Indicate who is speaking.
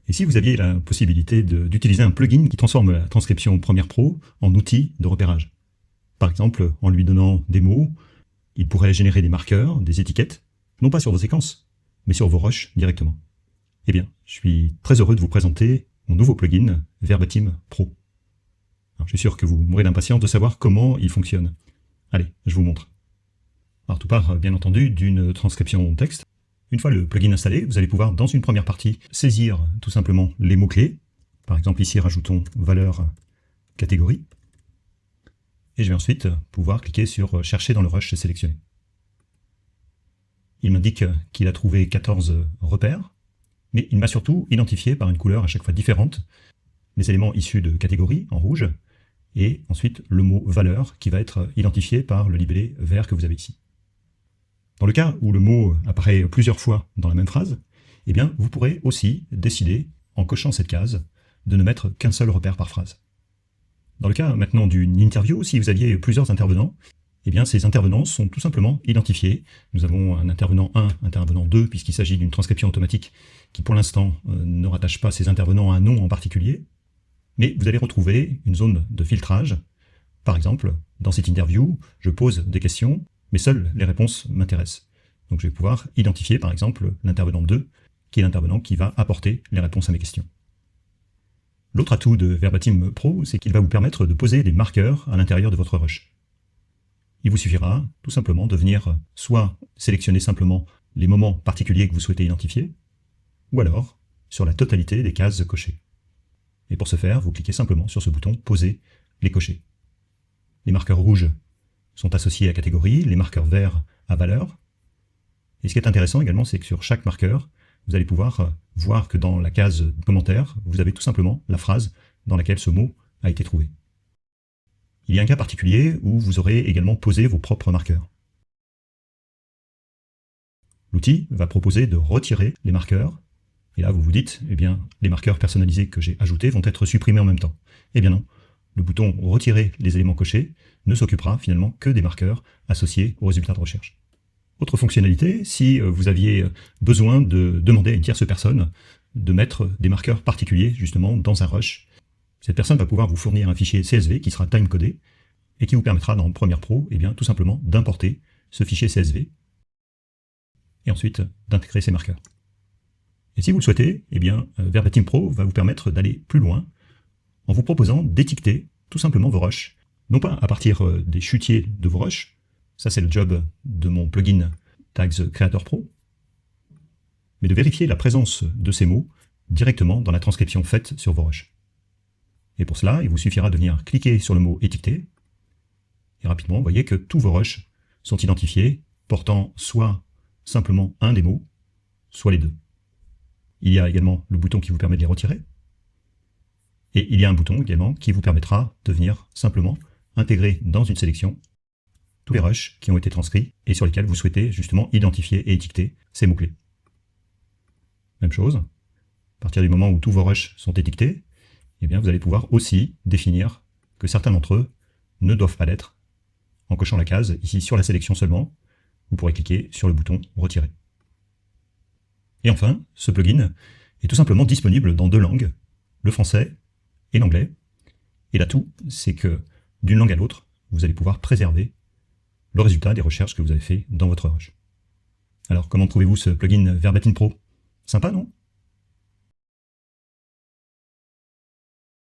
Speaker 1: Et si vous aviez la possibilité d'utiliser un plugin qui transforme la transcription Premiere Pro en outil de repérage? Par exemple, en lui donnant des mots, il pourrait générer des marqueurs, des étiquettes, non pas sur vos séquences, mais sur vos rushs directement. Eh bien, je suis très heureux de vous présenter mon nouveau plugin Verbatim Pro. Alors, je suis sûr que vous mourrez d'impatience de savoir comment il fonctionne. Allez, je vous montre. Alors tout part bien entendu d'une transcription texte. Une fois le plugin installé, vous allez pouvoir dans une première partie saisir tout simplement les mots-clés. Par exemple ici rajoutons valeur catégorie. Et je vais ensuite pouvoir cliquer sur chercher dans le rush sélectionné. Il m'indique qu'il a trouvé 14 repères, mais il m'a surtout identifié par une couleur à chaque fois différente les éléments issus de catégorie en rouge, et ensuite le mot valeur qui va être identifié par le libellé vert que vous avez ici. Dans le cas où le mot apparaît plusieurs fois dans la même phrase, eh bien vous pourrez aussi décider, en cochant cette case, de ne mettre qu'un seul repère par phrase. Dans le cas maintenant d'une interview, si vous aviez plusieurs intervenants, eh bien ces intervenants sont tout simplement identifiés. Nous avons un intervenant 1, intervenant 2, puisqu'il s'agit d'une transcription automatique qui pour l'instant ne rattache pas ces intervenants à un nom en particulier, mais vous allez retrouver une zone de filtrage. Par exemple, dans cette interview, je pose des questions, mais seules les réponses m'intéressent. Donc je vais pouvoir identifier par exemple l'intervenant 2, qui est l'intervenant qui va apporter les réponses à mes questions. L'autre atout de Verbatim Pro, c'est qu'il va vous permettre de poser des marqueurs à l'intérieur de votre rush. Il vous suffira tout simplement de venir soit sélectionner simplement les moments particuliers que vous souhaitez identifier, ou alors sur la totalité des cases cochées. Et pour ce faire, vous cliquez simplement sur ce bouton « Poser les cochers ». Les marqueurs rouges sont associés à catégorie, les marqueurs verts à valeur. Et ce qui est intéressant également, c'est que sur chaque marqueur, vous allez pouvoir voir que dans la case commentaire, vous avez tout simplement la phrase dans laquelle ce mot a été trouvé. Il y a un cas particulier où vous aurez également posé vos propres marqueurs. L'outil va proposer de retirer les marqueurs, et là vous vous dites, eh bien, les marqueurs personnalisés que j'ai ajoutés vont être supprimés en même temps. Eh bien non, le bouton « Retirer les éléments cochés » ne s'occupera finalement que des marqueurs associés aux résultats de recherche. Autre fonctionnalité, si vous aviez besoin de demander à une tierce personne de mettre des marqueurs particuliers justement dans un rush, cette personne va pouvoir vous fournir un fichier CSV qui sera timecodé et qui vous permettra dans Premiere Pro eh bien, tout simplement d'importer ce fichier CSV et ensuite d'intégrer ces marqueurs. Et si vous le souhaitez, eh bien, Verbatim Pro va vous permettre d'aller plus loin en vous proposant d'étiqueter tout simplement vos rushs, non pas à partir des chutiers de vos rushs, ça c'est le job de mon plugin Tags Creator Pro, mais de vérifier la présence de ces mots directement dans la transcription faite sur vos rushs. Et pour cela, il vous suffira de venir cliquer sur le mot étiqueter, et rapidement, vous voyez que tous vos rushs sont identifiés, portant soit simplement un des mots, soit les deux. Il y a également le bouton qui vous permet de les retirer, et il y a un bouton également qui vous permettra de venir simplement intégrer dans une sélection tous les rushs qui ont été transcrits et sur lesquels vous souhaitez justement identifier et étiqueter ces mots-clés. Même chose, à partir du moment où tous vos rushs sont étiquetés, eh bien vous allez pouvoir aussi définir que certains d'entre eux ne doivent pas l'être. En cochant la case, ici sur la sélection seulement, vous pourrez cliquer sur le bouton « Retirer ». Et enfin, ce plugin est tout simplement disponible dans deux langues, le français et l'anglais. Et l'atout, c'est que d'une langue à l'autre, vous allez pouvoir préserver le résultat des recherches que vous avez fait dans votre rush. Alors, comment trouvez-vous ce plugin Verbatim Pro? Sympa, non?